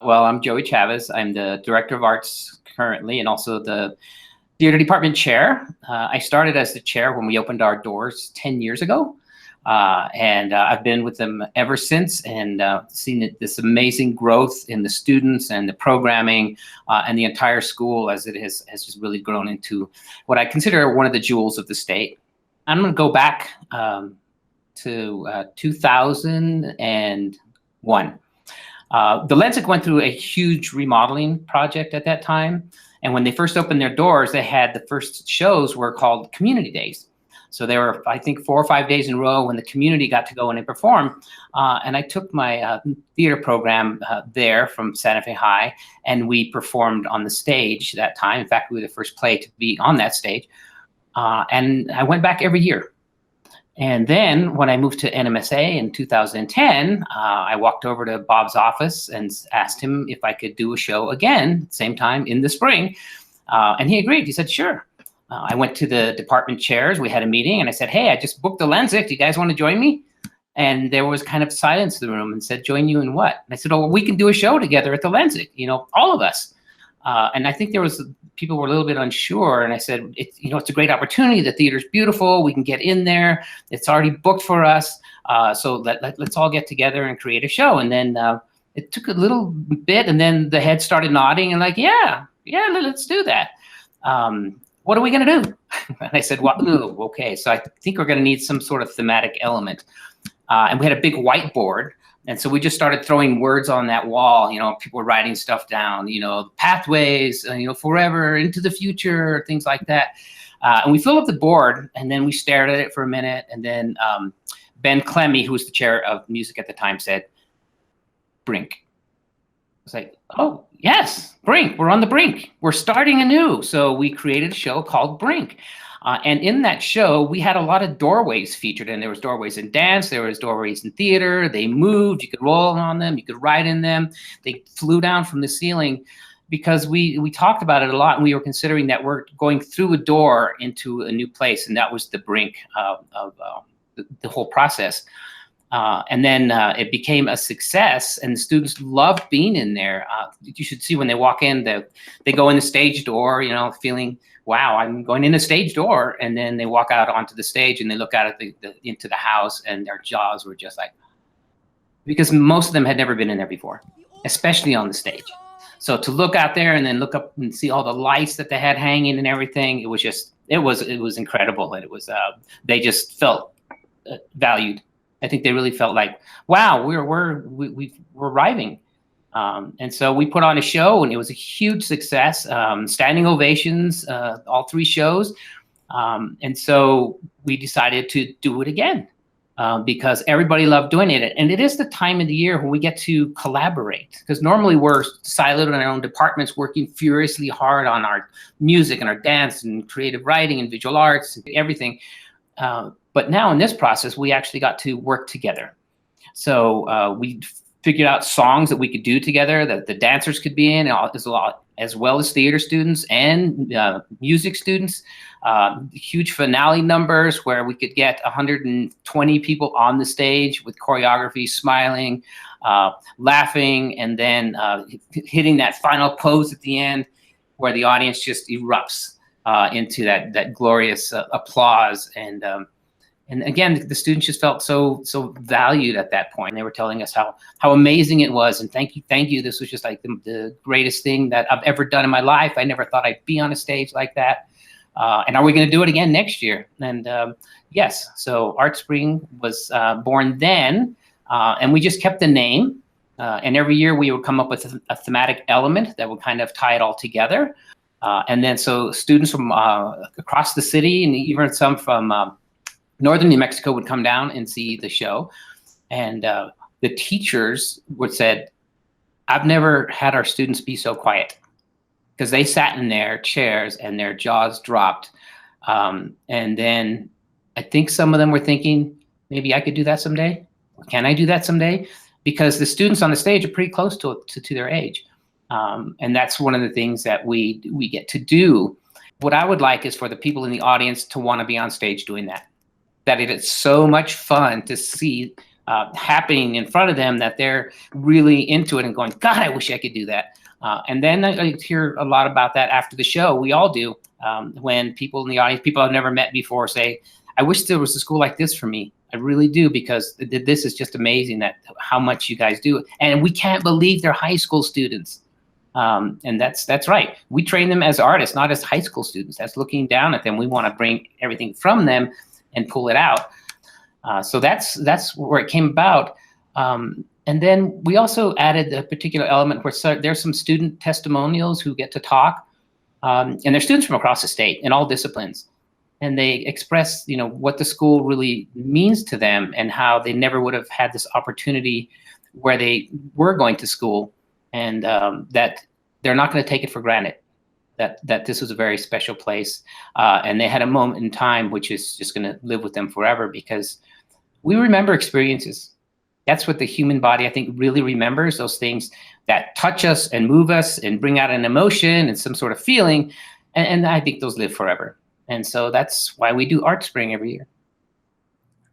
Well, I'm Joey Chavez. I'm the Director of Arts currently and also the Theater Department Chair. I started as the chair when we opened our doors 10 years ago. And I've been with them ever since and seen this amazing growth in the students and the programming and the entire school as it has just really grown into what I consider one of the jewels of the state. I'm going to go back to 2001. The Lensic went through a huge remodeling project at that time. And when they first opened their doors, they had the first shows were called community days. So there were, I think, 4 or 5 days in a row when the community got to go in and perform. And I took my theater program there from Santa Fe High, and we performed on the stage that time. In fact, we were the first play to be on that stage. And I went back every year. And then when I moved to NMSA in 2010, I walked over to Bob's office and asked him if I could do a show again, same time in the spring. And he agreed. He said, sure. I went to the department chairs. We had a meeting and I said, hey, I just booked the Lensic. Do you guys want to join me? And there was kind of silence in the room and said, join you in what? And I said, oh, well, we can do a show together at the Lensic, you know, all of us. And I think people were a little bit unsure. And I said, it's a great opportunity. The theater's beautiful. We can get in there. It's already booked for us. So let's all get together and create a show. And then it took a little bit. And then the head started nodding and like, yeah, let's do that. What are we going to do? And I said, well, okay. So I think we're going to need some sort of thematic element. And we had a big whiteboard. And so we just started throwing words on that wall. You know, people were writing stuff down, you know, pathways, forever, into the future, things like that. And we filled up the board and then we stared at it for a minute. And then Ben Clemmy, who was the chair of music at the time, said, Brink. I was like, oh, yes, Brink. We're on the brink. We're starting anew. So we created a show called Brink. And in that show, we had a lot of doorways featured, and there was doorways in dance, there was doorways in theater. They moved, you could roll on them, you could ride in them. They flew down from the ceiling because we talked about it a lot, and we were considering that we're going through a door into a new place, and that was the brink of the whole process. And then it became a success, and the students loved being in there. You should see when they walk in, they go in the stage door, feeling, wow, I'm going in the stage door. And then they walk out onto the stage and they look out at into the house, and their jaws were just like, because most of them had never been in there before, especially on the stage. So to look out there and then look up and see all the lights that they had hanging and everything, it was incredible. And it was, they just felt valued. I think they really felt like, wow, we're arriving. And so we put on a show, and it was a huge success, standing ovations, all 3 shows. And so we decided to do it again because everybody loved doing it. And it is the time of the year when we get to collaborate, because normally we're siloed in our own departments, working furiously hard on our music and our dance and creative writing and visual arts and everything. But now in this process, we actually got to work together. So we figured out songs that we could do together, that the dancers could be in, as well as theater students and music students. Huge finale numbers where we could get 120 people on the stage with choreography, smiling, laughing, and then hitting that final pose at the end where the audience just erupts into that glorious applause. And again, the students just felt so valued at that point. They were telling us how amazing it was, and thank you. This was just like the greatest thing that I've ever done in my life. I never thought I'd be on a stage like that. And are we going to do it again next year? And yes, so ArtSpring was born then, and we just kept the name. And every year we would come up with a thematic element that would kind of tie it all together. And then so students from across the city, and even some from Northern New Mexico, would come down and see the show. And the teachers would said, I've never had our students be so quiet, because they sat in their chairs and their jaws dropped. And then I think some of them were thinking, maybe I could do that someday. Can I do that someday? Because the students on the stage are pretty close to their age. And that's one of the things that we get to do. What I would like is for the people in the audience to want to be on stage doing that. That it is so much fun to see happening in front of them that they're really into it and going, God, I wish I could do that. And then I hear a lot about that after the show. We all do. When people in the audience, people I've never met before, say, I wish there was a school like this for me. I really do, because this is just amazing that how much you guys do. And we can't believe they're high school students. And that's right. We train them as artists, not as high school students. As looking down at them, we want to bring everything from them and pull it out. So that's where it came about. And then we also added a particular element where there's some student testimonials who get to talk. And they're students from across the state in all disciplines. And they express, what the school really means to them and how they never would have had this opportunity where they were going to school, and that they're not going to take it for granted, that this was a very special place. And they had a moment in time which is just going to live with them forever, because we remember experiences. That's what the human body, I think, really remembers, those things that touch us and move us and bring out an emotion and some sort of feeling. And I think those live forever. And so that's why we do ArtSpring every year.